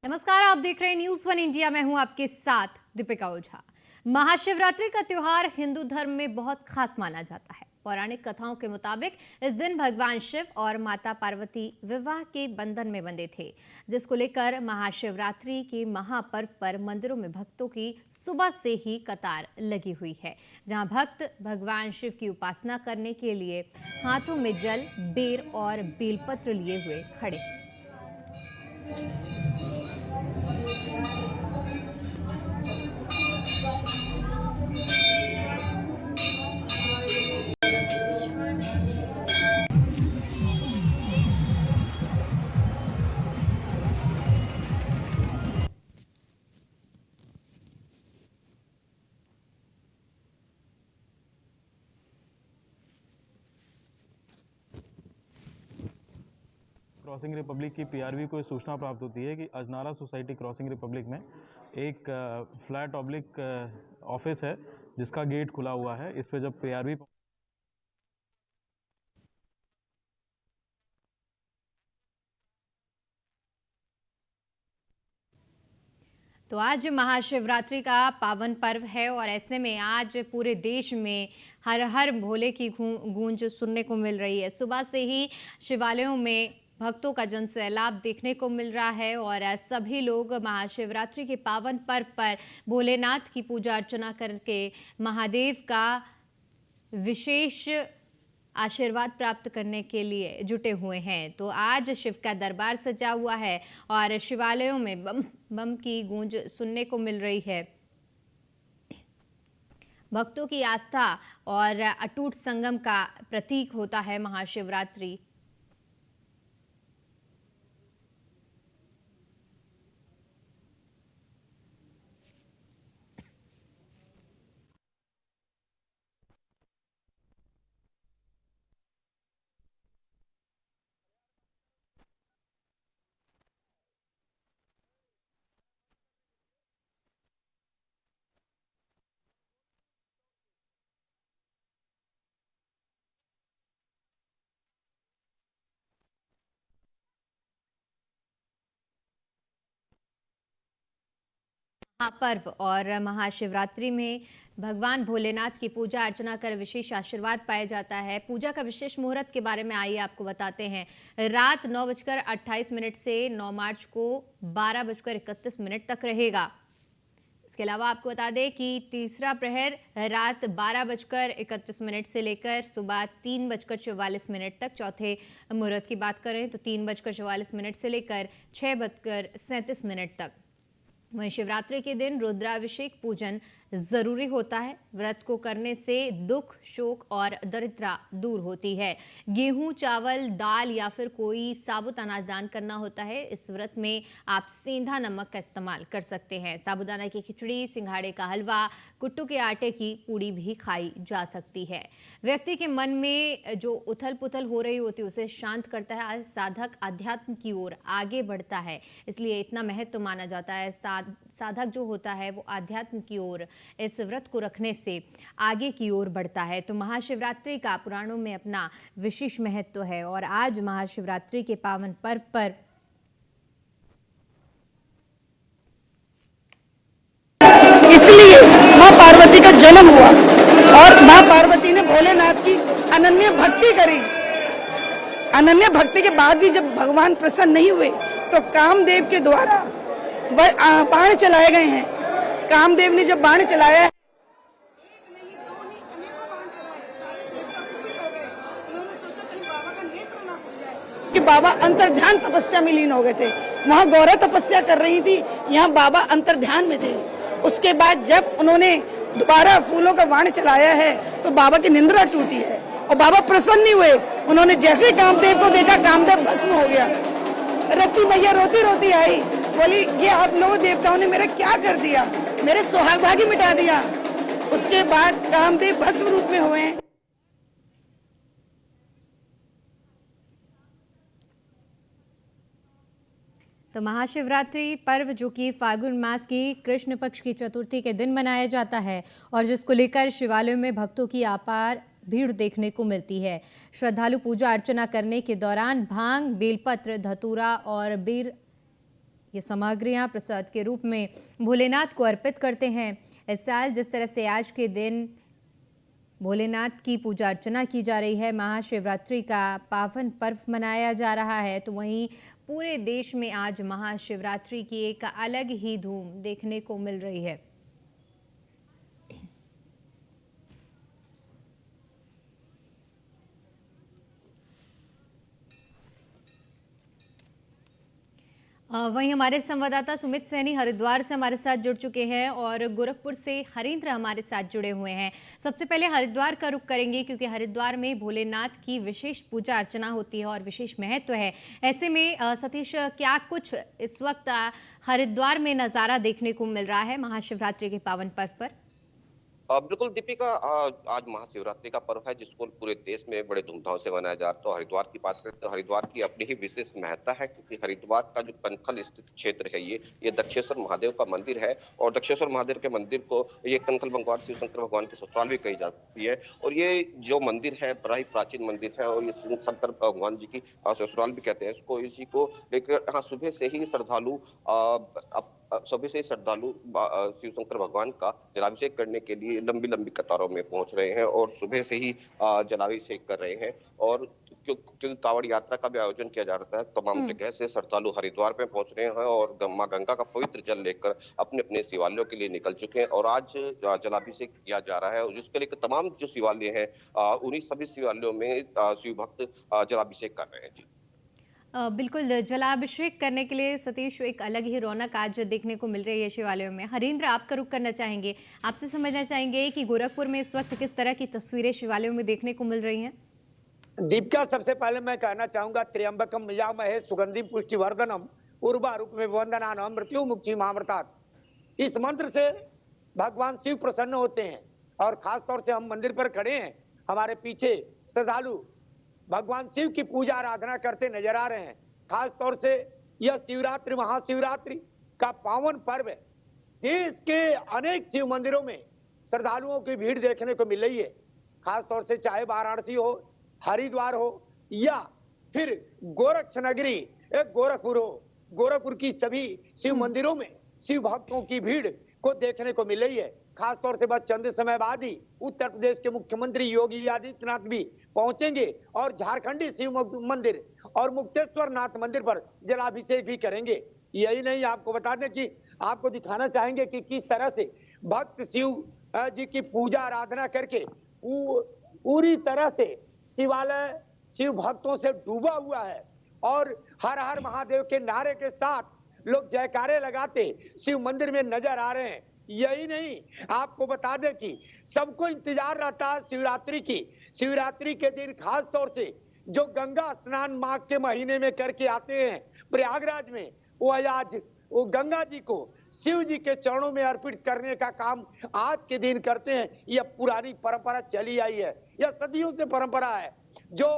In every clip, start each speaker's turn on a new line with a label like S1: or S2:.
S1: नमस्कार, आप देख रहे हैं न्यूज़ वन इंडिया। मैं हूं आपके साथ दीपिका ओझा। महाशिवरात्रि का त्योहार हिंदू धर्म में बहुत खास माना जाता है। पौराणिक कथाओं के मुताबिक इस दिन भगवान शिव और माता पार्वती विवाह के बंधन में बंधे थे, जिसको लेकर महाशिवरात्रि के महापर्व पर मंदिरों में भक्तों की सुबह से ही कतार लगी हुई है, जहां भक्त भगवान शिव की उपासना करने के लिए हाथों में जल, बेर और बेलपत्र लिए हुए खड़े हैं।
S2: क्रॉसिंग रिपब्लिक की पीआरवी को सूचना प्राप्त होती है कि अजनाला सोसाइटी क्रॉसिंग रिपब्लिक में एक फ्लैट ऑब्लिक ऑफिस है जिसका गेट खुला हुआ है। इस पे जब पीआरवी
S1: तो आज महाशिवरात्रि का पावन पर्व है और ऐसे में आज पूरे देश में हर हर भोले की गूंज सुनने को मिल रही है। सुबह से ही शिवालयों में भक्तों का जनसैलाब देखने को मिल रहा है और सभी लोग महाशिवरात्रि के पावन पर्व पर भोलेनाथ की पूजा अर्चना करके महादेव का विशेष आशीर्वाद प्राप्त करने के लिए जुटे हुए हैं। तो आज शिव का दरबार सजा हुआ है और शिवालयों में बम बम की गूंज सुनने को मिल रही है। भक्तों की आस्था और अटूट संगम का प्रतीक होता है महाशिवरात्रि। महापर्व और महाशिवरात्रि में भगवान भोलेनाथ की पूजा अर्चना कर विशेष आशीर्वाद पाया जाता है। पूजा का विशेष मुहूर्त के बारे में आइए आपको बताते हैं। रात 9:28 से 9 मार्च को 12:31 तक रहेगा। इसके अलावा आपको बता दें कि तीसरा प्रहर रात 12:31 से लेकर सुबह 3:44 तक। चौथे मुहूर्त की बात करें तो 3:44 से लेकर 6:37 तक। वहीं शिवरात्रि के दिन रुद्राभिषेक पूजन जरूरी होता है। व्रत को करने से दुख, शोक और दरिद्रता दूर होती है। गेहूं, चावल, दाल या फिर कोई साबुत अनाज दान करना होता है। इस व्रत में आप सेंधा नमक का इस्तेमाल कर सकते हैं। साबूदाना की खिचड़ी, सिंघाड़े का हलवा, कुट्टू के आटे की पूड़ी भी खाई जा सकती है। व्यक्ति के मन में जो उथल पुथल हो रही होती है उसे शांत करता है। आज साधक अध्यात्म की ओर आगे बढ़ता है, इसलिए इतना महत्व माना जाता है। साधक जो होता है वो अध्यात्म की ओर इस व्रत को रखने से आगे की ओर बढ़ता है। तो महाशिवरात्रि का पुराणों में अपना विशेष महत्व है और आज महाशिवरात्रि के पावन पर्व पर
S3: इसलिए मां पार्वती का जन्म हुआ और मां पार्वती ने भोलेनाथ की अनन्य भक्ति करी। अनन्य भक्ति के बाद भी जब भगवान प्रसन्न नहीं हुए तो कामदेव के द्वारा बाण चलाए गए हैं। कामदेव ने जब बाण चलाया, एक नहीं, दो नहीं, अनेकों बाण चलाए, सारे देवता कुपित हो गए। उन्होंने सोचा कहीं बाबा का नेत्र ना खुल जाए कि बाबा अंतर्ध्यान तपस्या में लीन हो गए थे। वहाँ गौरा तपस्या कर रही थी, यहाँ बाबा अंतर्ध्यान में थे। उसके बाद जब उन्होंने दोबारा फूलों का बाण चलाया है तो बाबा की निंद्रा टूटी है और बाबा प्रसन्न नहीं हुए। उन्होंने जैसे ही कामदेव को देखा, कामदेव भस्म हो गया। रति मैया रोती रोती आई, बोली ये आप लोगों देवताओं ने मेरा क्या कर दिया, मेरे सुहाग भागी मिटा दिया। उसके बाद कामदेव भस्म रूप में हुए हैं।
S1: तो महाशिवरात्रि पर्व जो कि फाल्गुन मास की कृष्ण पक्ष की चतुर्थी के दिन मनाया जाता है और जिसको लेकर शिवालयों में भक्तों की अपार भीड़ देखने को मिलती है। श्रद्धालु पूजा अर्चना करने के दौरान भांग, बेलपत्र, धतूरा और बेर ये सामग्रियां प्रसाद के रूप में भोलेनाथ को अर्पित करते हैं। इस साल जिस तरह से आज के दिन भोलेनाथ की पूजा अर्चना की जा रही है, महाशिवरात्रि का पावन पर्व मनाया जा रहा है, तो वहीं पूरे देश में आज महाशिवरात्रि की एक अलग ही धूम देखने को मिल रही है। वहीं हमारे संवाददाता सुमित सैनी हरिद्वार से हमारे साथ जुड़ चुके हैं और गोरखपुर से हरींद्र हमारे साथ जुड़े हुए हैं। सबसे पहले हरिद्वार का रुख करेंगे क्योंकि हरिद्वार में भोलेनाथ की विशेष पूजा अर्चना होती है और विशेष महत्व है। ऐसे में सतीश, क्या कुछ इस वक्त हरिद्वार में नज़ारा देखने को मिल रहा है महाशिवरात्रि के पावन पर्व पर?
S4: बिल्कुल दीपिका, आज महाशिवरात्रि का पर्व है जिसको पूरे देश में बड़े धूमधाम से मनाया जा रहा है। तो हरिद्वार की बात करें तो हरिद्वार की अपनी ही विशेष महत्ता है, क्योंकि हरिद्वार का जो कनखल स्थित क्षेत्र है ये दक्षेश्वर महादेव का मंदिर है। और दक्षेश्वर महादेव के मंदिर को ये कनखल भगवान शिव शंकर भगवान की ससुराल भी कही जाती है। और ये जो मंदिर है बड़ा ही प्राचीन मंदिर है और ये शिव शंकर भगवान जी की ससुराल भी कहते हैं इसको। इसी को लेकर यहाँ सुबह से ही श्रद्धालु शिव शंकर भगवान का जलाभिषेक करने के लिए लंबी लंबी कतारों में पहुंच रहे हैं और सुबह से ही जलाभिषेक कर रहे हैं। और क्योंकि कांवड़ यात्रा का भी आयोजन किया जा रहा है, तमाम जगह से श्रद्धालु हरिद्वार में पहुंच रहे हैं और मां गंगा का पवित्र जल लेकर अपने अपने शिवालयों के लिए निकल चुके हैं। और आज जलाभिषेक किया जा रहा है, जिसके लिए तमाम जो शिवालय हैं उन्हीं सभी शिवालयों में शिव भक्त जलाभिषेक कर रहे हैं। जी
S1: बिल्कुल, जलाभिषेक करने के लिए सतीश एक अलग ही रौनक आज देखने को मिल रही है शिवालयों में। हरींद्र, आपका रुख करना चाहेंगे, आपसे समझना चाहेंगे कि गोरखपुर में इस वक्त किस तरह की तस्वीरें शिवालयों में देखने को मिल रही हैं?
S5: दीपिका, सबसे पहले मैं कहना चाहूंगा त्र्यंबकम यजामहे सुगंधिम पुष्टिवर्धनम उर्वारुकमिव वंदनानाम मृत्युमुक्षीमामृतात्। इस मंत्र से भगवान शिव प्रसन्न होते हैं और खास तौर से हम मंदिर पर खड़े हैं, हमारे पीछे श्रद्धालु भगवान शिव की पूजा आराधना करते नजर आ रहे हैं। खास तौर से यह शिवरात्रि महाशिवरात्रि का पावन पर्व है। देश के अनेक शिव मंदिरों में श्रद्धालुओं की भीड़ देखने को मिल रही है। खास तौर से चाहे वाराणसी हो, हरिद्वार हो या फिर गोरक्ष नगरी गोरखपुर हो, गोरखपुर की सभी शिव मंदिरों में शिव भक्तों की भीड़ को देखने को मिल रही है। खास तौर से बस चंद समय बाद ही उत्तर प्रदेश के मुख्यमंत्री योगी आदित्यनाथ भी पहुंचेंगे और झारखंडी शिव मंदिर और मुक्तेश्वर नाथ मंदिर पर जलाभिषेक भी करेंगे। यही नहीं, आपको बता दें कि आपको दिखाना चाहेंगे कि किस तरह से भक्त शिव जी की पूजा आराधना करके पूरी तरह से शिवालय शिव भक्तों से डूबा हुआ है और हर हर महादेव के नारे के साथ लोग जयकारे लगाते शिव मंदिर में नजर आ रहे हैं। यही नहीं, आपको बता दें कि सबको इंतजार रहता है शिवरात्रि की। शिवरात्रि के दिन खास तौर से जो गंगा स्नान माघ के महीने में करके आते हैं प्रयागराज में, वो आज वो गंगा जी को शिव जी के चरणों में अर्पित करने का काम आज के दिन करते हैं। यह पुरानी परंपरा चली आई है, यह सदियों से परंपरा है। जो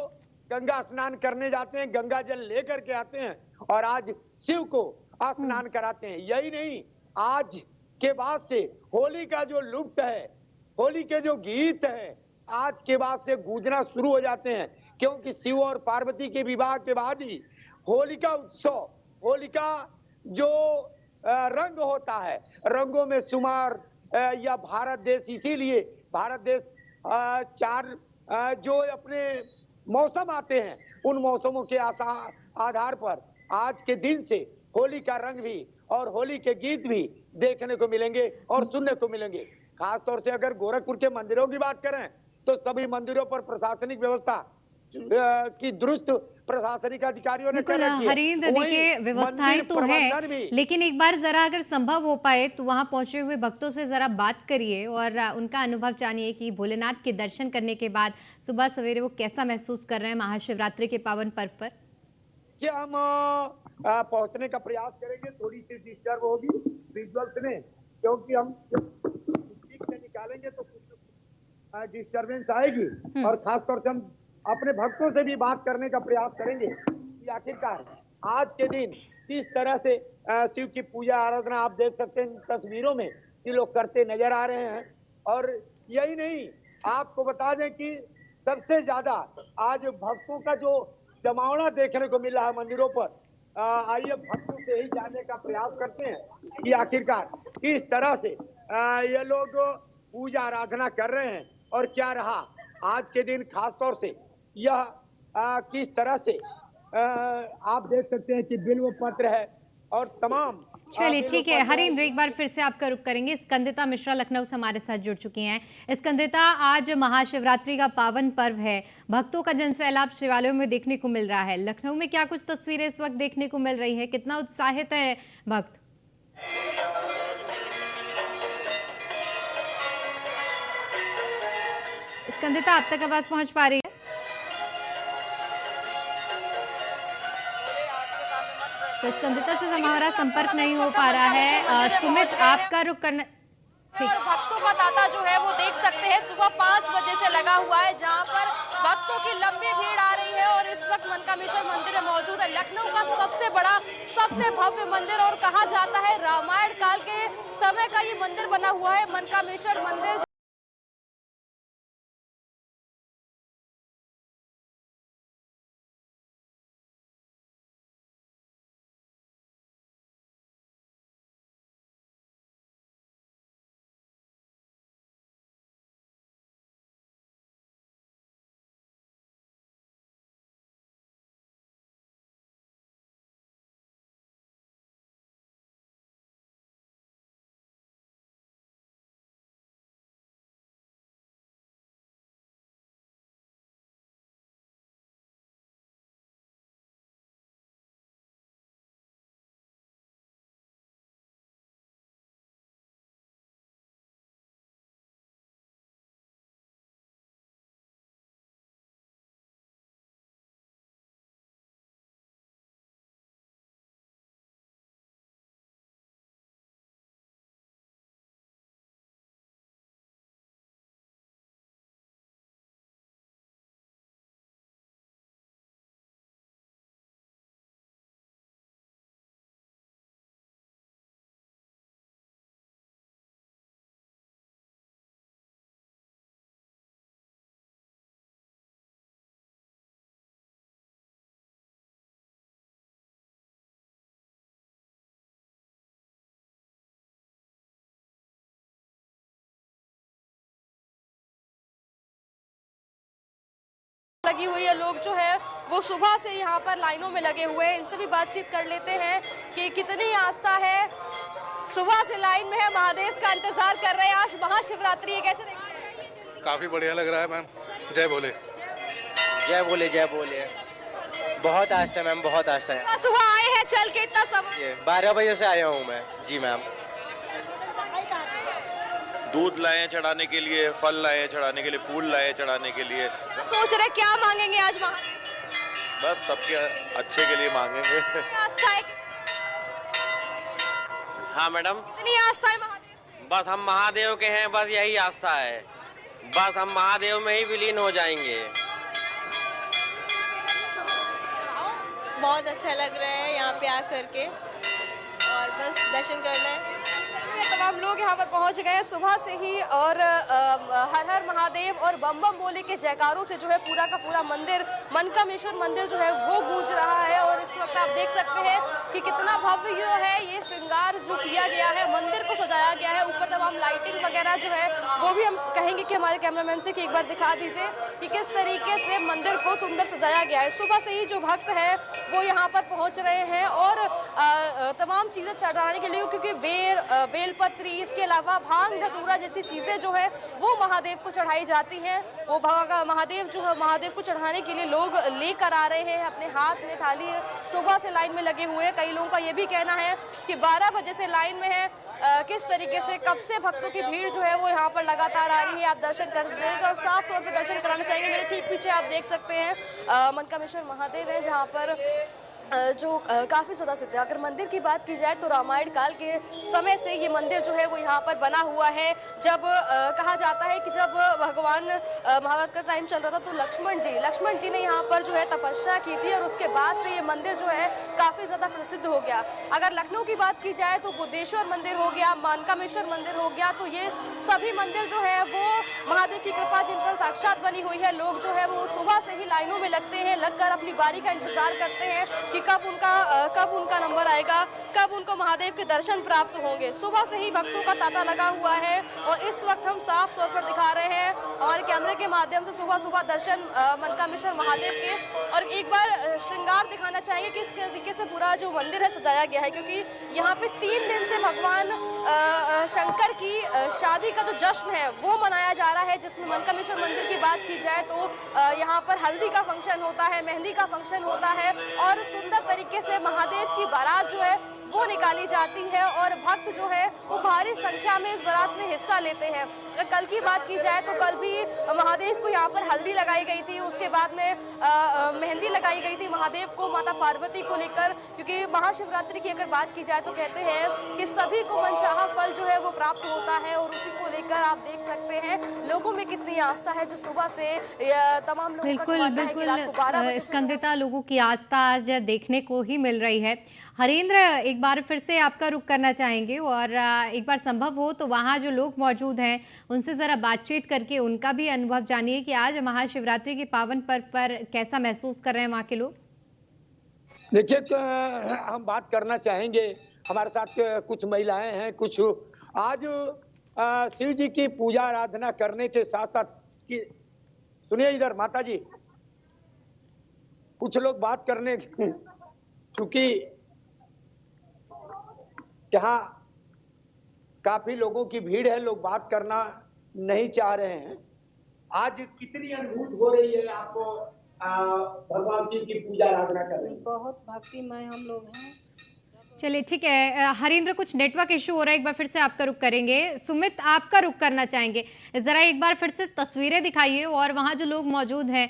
S5: गंगा स्नान करने जाते हैं, गंगा जल लेकर के आते हैं और आज शिव को स्नान कराते हैं। यही नहीं, आज के बाद से होली का जो लुप्त है, होली के जो गीत है, आज के बाद से गूंजना शुरू हो जाते हैं, क्योंकि शिव और पार्वती के विवाह के बाद ही होली का उत्सव, होली का जो रंग होता है, रंगों में शुमार या भारत देश, इसीलिए भारत देश चार जो अपने मौसम आते हैं उन मौसमों के आधार पर आज के दिन से होली का रंग भी और होली के गीत भी देखने को मिलेंगे और सुनने को मिलेंगे। खास तौर से अगर गोरखपुर के मंदिरों की बात करें तो सभी मंदिरों पर प्रशासनिक व्यवस्था की दुरुस्त प्रशासनिक अधिकारियों ने कर रखी है।
S1: हरींद्र, देखिए व्यवस्थाएं तो है, लेकिन एक बार जरा अगर संभव हो पाए तो वहां पहुंचे हुए भक्तों से जरा बात करिए और उनका अनुभव जानिए कि भोलेनाथ के दर्शन करने के बाद सुबह सवेरे वो कैसा महसूस कर रहे हैं महाशिवरात्रि के पावन पर्व पर।
S5: क्या हम पहुंचने का प्रयास करेंगे, थोड़ी सी डिस्टर्ब होगी विजुअल्स में, क्योंकि हम ठीक से निकालेंगे तो कुछ डिस्टर्बेंस आएगी और खास तौर से हम अपने भक्तों से भी बात करने का प्रयास करेंगे कि आखिरकार आज के दिन किस तरह से शिव की पूजा आराधना आप देख सकते हैं तस्वीरों में कि लोग करते नजर आ रहे हैं। और यही नहीं, आपको बता दें कि सबसे ज्यादा आज भक्तों का जो जमावड़ा देखने को मिल रहा है मंदिरों पर, आइए भक्तों से ही जानने का प्रयास करते हैं कि आखिरकार किस तरह से ये लोग पूजा आराधना कर रहे हैं और क्या रहा आज के दिन खास तौर से यह किस तरह से आप देख सकते हैं कि बिल्व पत्र है और तमाम
S1: चलिए ठीक है हरिंद्र, एक बार फिर से आपका रुख करेंगे। स्कंदिता मिश्रा लखनऊ से हमारे साथ जुड़ चुकी हैं। स्कंदिता, आज महाशिवरात्रि का पावन पर्व है, भक्तों का जनसैलाब शिवालयों में देखने को मिल रहा है। लखनऊ में क्या कुछ तस्वीरें इस वक्त देखने को मिल रही है, कितना उत्साहित है भक्त? स्कंदिता, आप तक आवाज पहुंच पा रही है? तो स्कंदिता से हमारा संपर्क नहीं हो पा रहा है। सुमित, आपका रुख करना
S6: और भक्तों का तांता जो है वो देख सकते हैं सुबह 5 बजे से लगा हुआ है, जहां पर भक्तों की लंबी भीड़ आ रही है और इस वक्त मनकामेश्वर मंदिर में मौजूद है। लखनऊ का सबसे बड़ा, सबसे भव्य मंदिर और कहा जाता है रामायण काल के समय का ये मंदिर बना हुआ है, मनकामेश्वर मंदिर। लगी हुई है, लोग जो है वो सुबह से यहाँ पर लाइनों में लगे हुए हैं। इनसे भी बातचीत कर लेते हैं कि कितनी आस्था है, सुबह से लाइन में है, महादेव का इंतजार कर रहे हैं। आज महाशिवरात्रि है, कैसे देखते हैं?
S7: काफी बढ़िया लग रहा है मैम। जय भोले।
S8: जय बोले जय बोले। बहुत आस्था है मैम, बहुत आस्था है।
S6: सुबह आए हैं चल के इतना समय?
S8: 12 बजे से आया हूँ मैं। जी मैम।
S7: दूध लाए चढ़ाने के लिए, फल लाए चढ़ाने के लिए, फूल लाए चढ़ाने के लिए।
S6: क्या सोच रहे, क्या मांगेंगे आज महादेव?
S7: बस सबके अच्छे के लिए मांगेंगे।
S6: आस्था है
S8: हाँ मैडम।
S6: कितनी आस्था है महादेव से?
S8: बस हम महादेव के हैं, बस यही आस्था है। बस हम महादेव में ही विलीन हो जाएंगे।
S9: बहुत अच्छा लग रहा है यहाँ पे आकर के, और बस दर्शन करना है।
S6: तमाम लोग यहाँ पर पहुँच गए हैं सुबह से ही और हर हर महादेव और बम बम बोले के जयकारों से जो है पूरा का पूरा मंदिर, मनकामेश्वर मंदिर जो है वो गूंज रहा है। और इस वक्त आप देख सकते हैं कि कितना भव्य जो है ये श्रृंगार जो किया गया है, मंदिर को सजाया गया है। ऊपर तमाम लाइटिंग वगैरह जो है वो भी हम कहेंगे कि हमारे कैमरामैन से कि एक बार दिखा दीजिए कि किस तरीके से मंदिर को सुंदर सजाया गया है। सुबह से ही जो भक्त है वो यहाँ पर पहुँच रहे हैं और तमाम चीज़ें चढ़ाने के लिए, क्योंकि बेलपत्री, इसके अलावा भांग धतूरा जैसी चीजें जो है वो महादेव को चढ़ाई जाती हैं। वो महादेव जो है महादेव को चढ़ाने के लिए लोग लेकर आ रहे हैं अपने हाथ में थाली। सुबह से लाइन में लगे हुए हैं। कई लोगों का ये भी कहना है कि 12 बजे से लाइन में है। किस तरीके से कब से भक्तों की भीड़ जो है वो यहाँ पर लगातार आ रही है, आप दर्शन कर सकते हैं और साफ तौर पर दर्शन कराना चाहेंगे। मेरे ठीक पीछे आप देख सकते हैं मनकामेश्वर महादेव है, जहाँ पर जो काफ़ी ज़्यादा सिद्ध है। अगर मंदिर की बात की जाए तो रामायण काल के समय से ये मंदिर जो है वो यहाँ पर बना हुआ है। जब कहा जाता है कि जब भगवान महाभारत का टाइम चल रहा था तो लक्ष्मण जी ने यहाँ पर जो है तपस्या की थी और उसके बाद से ये मंदिर जो है काफ़ी ज़्यादा प्रसिद्ध हो गया। अगर लखनऊ की बात की जाए तो बुद्धेश्वर मंदिर हो गया, मनकामेश्वर मंदिर हो गया, तो ये सभी मंदिर जो है वो महादेव की कृपा जिन पर साक्षात बनी हुई है। लोग जो है वो सुबह से ही लाइनों में लगते हैं, लगकर अपनी बारी का इंतजार करते हैं कि कब उनका नंबर आएगा, कब उनको महादेव के दर्शन प्राप्त होंगे। सुबह से ही भक्तों का तांता लगा हुआ है और इस वक्त हम साफ तौर पर दिखा रहे हैं हमारे कैमरे के माध्यम से सुबह दर्शन मनकामेश्वर महादेव के। और एक बार श्रृंगार दिखाना चाहेंगे किस तरीके से पूरा जो मंदिर है सजाया गया है, क्योंकि यहाँ पे 3 दिन से भगवान शंकर की शादी का जो जश्न है वो मनाया जा रहा है, जिसमें मनकामेश्वर मंदिर की बात की जाए तो यहाँ पर हल्दी का फंक्शन होता है, मेहंदी का फंक्शन होता है और सुंदर तरीके से महादेव की बारात जो है वो निकाली जाती है और भक्त जो है वो भारी संख्या में इस बारात में हिस्सा लेते हैं। अगर कल की बात की जाए तो कल भी महादेव को यहाँ पर हल्दी लगाई गई थी, उसके बाद में मेहंदी लगाई गई थी महादेव को माता पार्वती को लेकर, क्योंकि महाशिवरात्रि की अगर बात की जाए तो कहते हैं कि सभी को मनचाहा फल जो है वो प्राप्त होता है और उसी को लेकर आप देख सकते हैं लोगों में कितनी आस्था है, जो सुबह से तमाम लोगों का कहना है कि रात को 12 बजे
S1: स्कंदिता, लोगों की आस्था आज देखने को ही मिल रही है। हरेंद्र, एक बार फिर से आपका रुख करना चाहेंगे और एक बार संभव हो तो वहाँ जो लोग मौजूद हैं उनसे ज़रा बातचीत करके उनका भी अनुभव जानिए कि आज महाशिवरात्रि के पावन पर्व पर कैसा महसूस कर रहे हैं वहाँ के लोग।
S5: देखिए, तो हम बात करना चाहेंगे, हमारे साथ कुछ महिलाएं हैं, कुछ आज शिव जी की पूजा आराधना करने के साथ साथ सुनिए इधर माता जी, कुछ लोग बात करने क्योंकि यहाँ काफी लोगों की भीड़ है, लोग बात करना नहीं चाह रहे हैं। आज कितनी अनुभूति हो रही है आपको भगवान शिव की पूजा आराधना कर रहे हैं?
S9: बहुत भक्तिमय हम लोग हैं।
S1: चलिए ठीक है हरेंद्र, कुछ नेटवर्क इशू हो रहा है, एक बार फिर से आपका रुख करेंगे। सुमित, आपका रुख करना चाहेंगे, ज़रा एक बार फिर से तस्वीरें दिखाइए और वहाँ जो लोग मौजूद हैं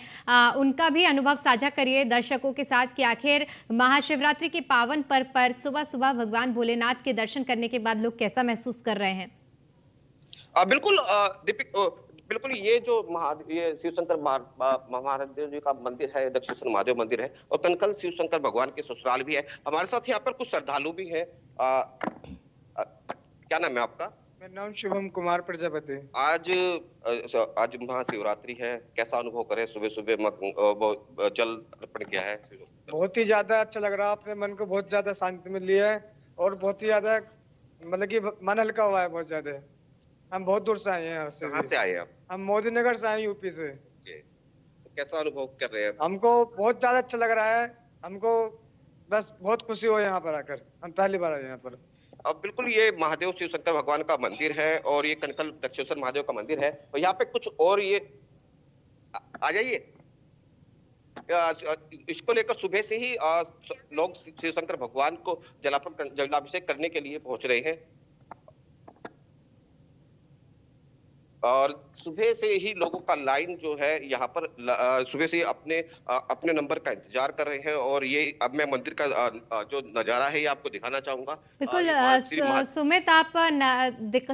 S1: उनका भी अनुभव साझा करिए दर्शकों के साथ कि आखिर महाशिवरात्रि के पावन पर्व पर सुबह सुबह भगवान भोलेनाथ के दर्शन करने के बाद लोग कैसा महसूस कर रहे हैं।
S4: बिल्कुल बिल्कुल, ये जो ये शिव शंकर महादेव जी का मंदिर है, दक्षिणेश्वर महादेव मंदिर है और कनकल शिव शंकर भगवान के ससुराल भी है। हमारे साथ यहाँ पर कुछ श्रद्धालु भी हैं। क्या नाम है आपका?
S10: मेरा नाम शुभम कुमार प्रजापति।
S4: आज महाशिवरात्रि है, कैसा अनुभव करें? सुबह सुबह जल अर्पण किया है,
S10: बहुत ही ज्यादा अच्छा लग रहा है, अपने मन को बहुत ज्यादा शांति मिली है और बहुत ही ज्यादा मतलब कि मन हल्का हुआ है बहुत ज्यादा। हम बहुत दूर से आए हैं।
S4: कहाँ से आए हैं?
S10: हम मोदी नगर से आए, यूपी से।
S4: तो कैसा अनुभव कर रहे हैं?
S10: हमको बहुत ज्यादा अच्छा लग रहा है, हमको बस बहुत खुशी हो यहाँ पर आकर, हम पहली बार आए यहाँ पर।
S4: अब बिल्कुल ये महादेव शिव शंकर भगवान का मंदिर है और ये कनकल दक्षिणेश्वर महादेव का मंदिर है और यहाँ पे कुछ और ये आ जाइए, इसको लेकर सुबह से ही लोग शिव शंकर भगवान को जलाभिषेक करने के लिए पहुंच रहे हैं और सुबह से ही लोगों का लाइन जो है यहाँ पर सुबह से अपने नंबर का इंतजार कर रहे हैं और ये अब मैं मंदिर का जो नजारा है ये आपको दिखाना चाहूंगा।
S1: बिल्कुल सुमित, आप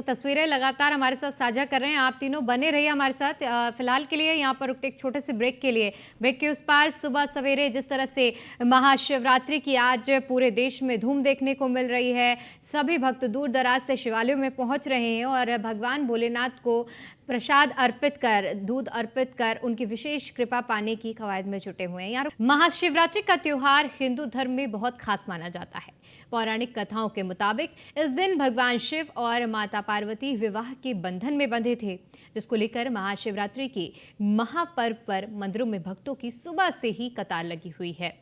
S1: तस्वीरें लगातार हमारे साथ साझा कर रहे हैं, आप तीनों बने रहिए हमारे साथ। फिलहाल के लिए यहाँ पर रुकते एक छोटे से ब्रेक के लिए। ब्रेक के उस पार सुबह सवेरे जिस तरह से महाशिवरात्रि की आज पूरे देश में धूम देखने को मिल रही है, सभी भक्त दूर दराज से शिवालयों में पहुंच रहे हैं और भगवान भोलेनाथ को प्रसाद अर्पित कर, दूध अर्पित कर उनकी विशेष कृपा पाने की कवायद में जुटे हुए हैं। यार, महाशिवरात्रि का त्योहार हिंदू धर्म में बहुत खास माना जाता है। पौराणिक कथाओं के मुताबिक इस दिन भगवान शिव और माता पार्वती विवाह के बंधन में बंधे थे, जिसको लेकर महाशिवरात्रि के महापर्व पर मंदिरों में भक्तों की सुबह से ही कतार लगी हुई है,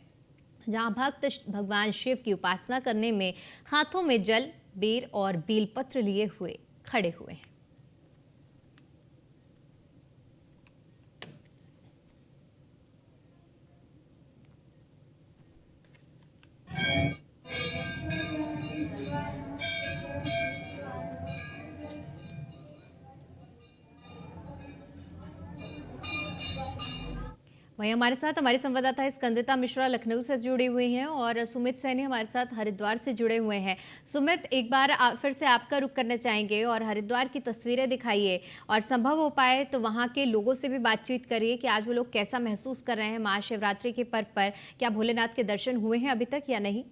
S1: जहां भक्त भगवान शिव की उपासना करने में हाथों में जल, बेर और बेलपत्र लिए हुए खड़े हुए हैं। वहीं हमारे साथ हमारी संवाददाता स्कंदिता मिश्रा लखनऊ से जुड़ी हुई हैं और सुमित सैनी हमारे साथ हरिद्वार से जुड़े हुए हैं। सुमित, एक बार फिर से आपका रुख करना चाहेंगे और हरिद्वार की तस्वीरें दिखाइए और संभव हो पाए तो वहां के लोगों से भी बातचीत करिए कि आज वो लोग कैसा महसूस कर रहे हैं महाशिवरात्रि के पर्व पर। क्या भोलेनाथ के दर्शन हुए हैं अभी तक या नहीं?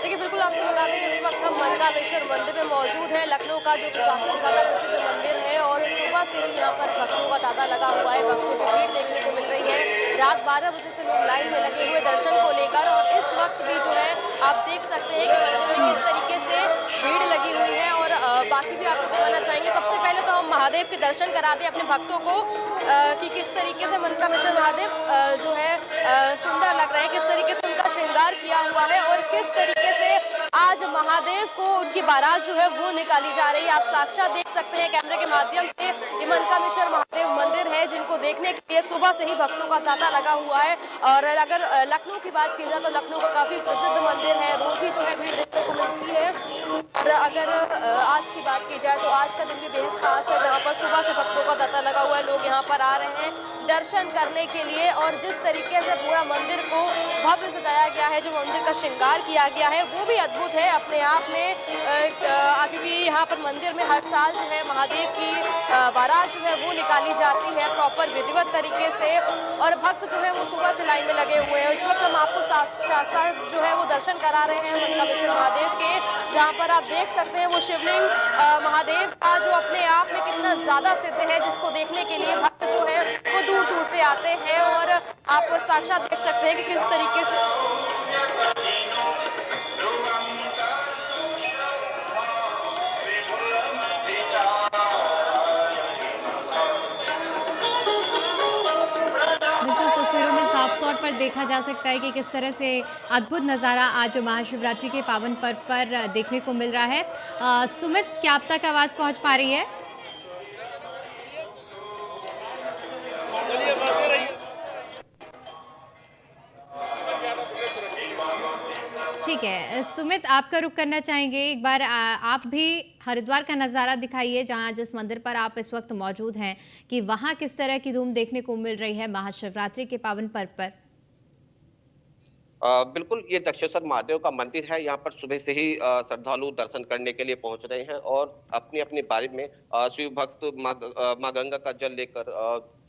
S6: देखिए, बिल्कुल आपको बता दें इस वक्त हम मनकामेश्वर मंदिर में मौजूद है, लखनऊ का जो कि काफी ज्यादा प्रसिद्ध मंदिर है और सुबह से ही यहाँ पर भक्तों का तांता लगा हुआ है। भक्तों की भीड़ देखने को मिल रही है। रात 12 बजे से लोग लाइन में लगे हुए दर्शन को लेकर और इस वक्त भी जो है आप देख सकते हैं कि मंदिर में किस तरीके से भीड़ लगी हुई है और बाकी भी आपको दिखाना चाहेंगे। सबसे पहले तो हम महादेव के दर्शन करा दें अपने भक्तों को कि किस तरीके से मनकामेश्वर महादेव जो है सुंदर लग रहे हैं, किस तरीके से उनका श्रृंगार किया हुआ है और किस तरीके से आज महादेव को उनकी बारात जो है वो निकाली जा रही है। आप साक्षात देख सकते हैं कैमरे के माध्यम से ये मनकामेश्वर महादेव मंदिर है जिनको देखने के लिए सुबह से ही भक्तों का तांता लगा हुआ है। और अगर लखनऊ की बात की जाए तो लखनऊ का काफी प्रसिद्ध मंदिर है, रोज ही जो है भीड़ देखने को मिलती है। और अगर आज की बात की जाए तो आज का दिन भी बेहद खास है जहाँ पर सुबह से भक्तों का तांता लगा हुआ है। लोग यहाँ पर आ रहे हैं दर्शन करने के लिए और जिस तरीके से पूरा मंदिर को भव्य सजाया गया है, जो मंदिर का श्रृंगार किया गया है वो भी अद्भुत है अपने आप में, क्योंकि यहाँ पर मंदिर में हर साल जो है महादेव की बारात जो है वो निकाली जाती है प्रॉपर विधिवत तरीके से और भक्त जो है वो सुबह से लाइन में लगे हुए हैं। इस वक्त हम आपको साक्षात जो है वो दर्शन करा रहे हैं मनकामेश्वर महादेव के, जहाँ पर आप देख सकते हैं वो शिवलिंग महादेव का जो अपने आप में कितना ज्यादा सिद्ध है, जिसको देखने के लिए भक्त जो है वो दूर दूर से आते हैं और आप साक्षात देख सकते हैं कि किस तरीके से
S1: बिल्कुल तस्वीरों में साफ तौर पर देखा जा सकता है कि किस तरह से अद्भुत नज़ारा आज महाशिवरात्रि के पावन पर्व पर देखने को मिल रहा है। सुमित, क्या आप तक आवाज़ पहुंच पा रही है? ठीक है सुमित, आपका रुख करना चाहेंगे एक बार आप भी हरिद्वार का नज़ारा दिखाइए जहां जिस मंदिर पर आप इस वक्त मौजूद हैं कि वहां किस तरह की धूम देखने को मिल रही है महाशिवरात्रि के पावन पर्व पर।
S4: बिल्कुल, ये दक्षेश्वर महादेव का मंदिर है। यहाँ पर सुबह से ही श्रद्धालु दर्शन करने के लिए पहुंच रहे हैं और अपनी अपनी बारी में शिव भक्त माँ गंगा का जल लेकर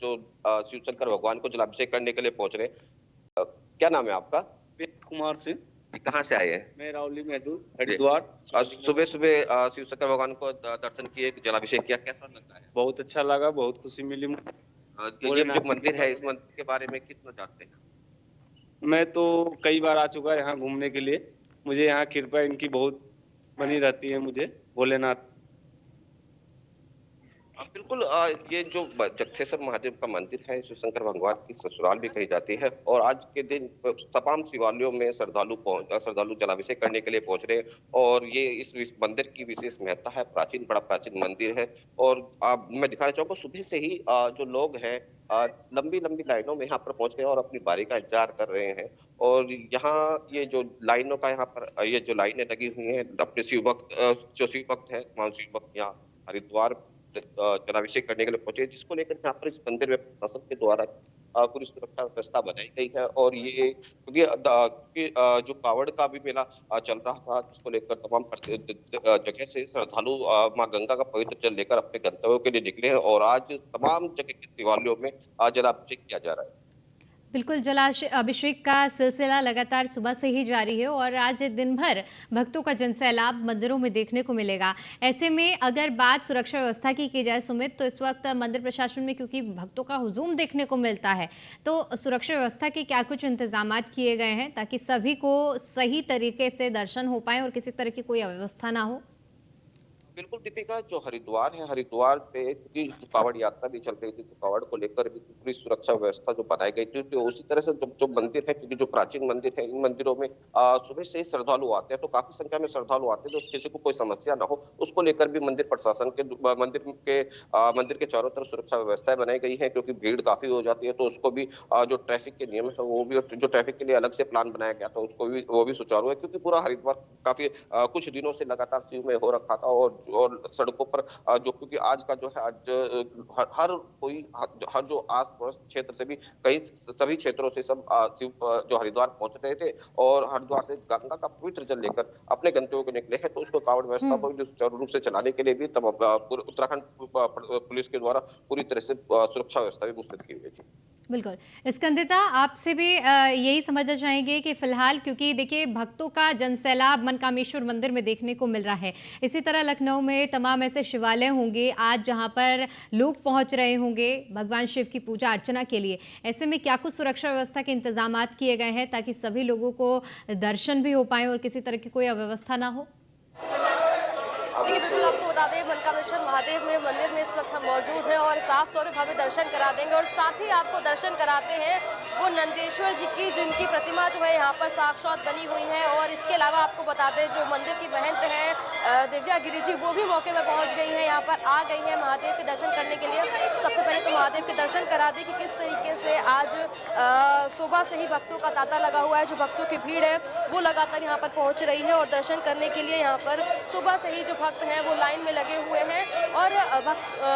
S4: जो शिव शंकर भगवान को जलाभिषेक करने के लिए पहुंच रहे हैं। क्या नाम है आपका?
S11: कुमार सिंह।
S4: कहाँ से आए हैं?
S11: मैं रावली महदूर हरिद्वार।
S4: सुबह सुबह शिव शंकर भगवान को दर्शन किए, जलाभिषेक किया, कैसा लग रहा है?
S11: बहुत अच्छा लगा, बहुत खुशी मिली मुझे।
S4: ये जो मंदिर है, इस मंदिर के बारे में कितना जानते हैं?
S11: मैं तो कई बार आ चुका यहाँ घूमने के लिए। मुझे यहाँ कृपा इनकी बहुत बनी रहती है मुझे, भोलेनाथ।
S4: बिल्कुल, ये जो जगथेश्वर महादेव का मंदिर है शिव शंकर भगवान की ससुराल भी कही जाती है और आज के दिन तमाम शिवालयों में श्रद्धालु जलाभिषेक करने के लिए पहुंच रहे हैं और ये इस मंदिर की विशेष महत्ता है। बड़ा प्राचीन मंदिर है और मैं दिखाना चाहूंगा सुबह से ही जो लोग हैं लंबी लंबी लाइनों में यहाँ पर पहुंच गए और अपनी बारी का इंतजार कर रहे हैं। और यहाँ ये जो लाइनों का यहाँ पर ये जो लाइनें लगी हुई हैं, अपने जो शिव भक्त है, महान शिव भक्त यहाँ हरिद्वार जलाभिषेक करने के लिए पहुंचे, जिसको लेकर यहाँ पर इस मंदिर में प्रशासन के द्वारा पूरी सुरक्षा व्यवस्था बनाई गई है। और ये क्योंकि जो कावड़ का भी मेला चल रहा था, जिसको लेकर तमाम जगह से श्रद्धालु माँ गंगा का पवित्र जल लेकर अपने गंतव्यों के लिए निकले हैं और आज तमाम जगह के शिवालयों में जलाभिषेक किया जा रहा है।
S1: बिल्कुल, जलाभिषेक का सिलसिला लगातार सुबह से ही जारी है और आज दिन भर भक्तों का जनसैलाब मंदिरों में देखने को मिलेगा। ऐसे में अगर बात सुरक्षा व्यवस्था की जाए सुमित, तो इस वक्त मंदिर प्रशासन में क्योंकि भक्तों का हुजूम देखने को मिलता है, तो सुरक्षा व्यवस्था के क्या कुछ इंतजाम किए गए हैं ताकि सभी को सही तरीके से दर्शन हो पाए और किसी तरह की कोई अव्यवस्था ना हो?
S4: बिल्कुल दीपिका, जो हरिद्वार है, हरिद्वार पे क्योंकि जो कावड़ यात्रा भी चल रही थी, तो कावड़ को लेकर भी पूरी सुरक्षा व्यवस्था जो बनाई गई थी, तो उसी तरह से जो मंदिर है, क्योंकि जो प्राचीन मंदिर है, इन मंदिरों में सुबह से ही श्रद्धालु आते हैं, तो काफी संख्या में श्रद्धालु आते हैं, तो किसी को कोई समस्या ना हो उसको लेकर भी मंदिर प्रशासन के मंदिर के चारों तरफ सुरक्षा व्यवस्थाएं बनाई गई है। क्योंकि भीड़ काफी हो जाती है, तो उसको भी जो ट्रैफिक के नियम है वो भी, जो ट्रैफिक के लिए अलग से प्लान बनाया गया था उसको भी, वो भी सुचारू है। क्योंकि पूरा हरिद्वार काफी कुछ दिनों से लगातार शिव में हो रखा था और सड़कों पर जो, क्योंकि आज का जो है, आज हर जो आस पड़ोस क्षेत्र से भी सभी क्षेत्रों से सब शिव जो हरिद्वार पहुंच रहे थे और हरिद्वार से गंगा का पवित्र जल लेकर अपने गंतव्यों को निकले हैं, तो उसको कावड़ व्यवस्था को सुचारू रूप से चलाने के लिए भी उत्तराखंड पुलिस के द्वारा पूरी तरह से सुरक्षा व्यवस्था भी मुस्तैद की गई थी।
S1: बिल्कुल। स्कंदिता, आपसे भी यही समझना चाहेंगे कि फिलहाल, क्योंकि देखिए भक्तों का जनसैलाब मनकामेश्वर मंदिर में देखने को मिल रहा है, इसी तरह लखनऊ में तमाम ऐसे शिवालय होंगे आज जहां पर लोग पहुंच रहे होंगे भगवान शिव की पूजा अर्चना के लिए। ऐसे में क्या कुछ सुरक्षा व्यवस्था के इंतजामात किए गए हैं ताकि सभी लोगों को दर्शन भी हो पाए और किसी तरह की कोई अव्यवस्था ना हो?
S6: देखिए, बिल्कुल आपको बता दें, मनकामेश्वर महादेव में मंदिर में इस वक्त हम मौजूद हैं और साफ तौर पे हमें दर्शन करा देंगे और साथ ही आपको दर्शन कराते हैं वो नंदेश्वर जी की, जिनकी प्रतिमा जो है यहाँ पर साक्षात बनी हुई है। और इसके अलावा आपको बता दें, जो मंदिर की महंत हैं दिव्या गिरी जी, वो भी मौके पर पहुँच गई हैं, यहाँ पर आ गई हैं महादेव के दर्शन करने के लिए। सबसे पहले तो महादेव के दर्शन करा दें कि किस तरीके से आज सुबह से ही भक्तों का तांता लगा हुआ है। जो भक्तों की भीड़ है वो लगातार यहाँ पर पहुँच रही है और दर्शन करने के लिए यहाँ पर सुबह से ही जो भक्त हैं वो लाइन में लगे हुए हैं। और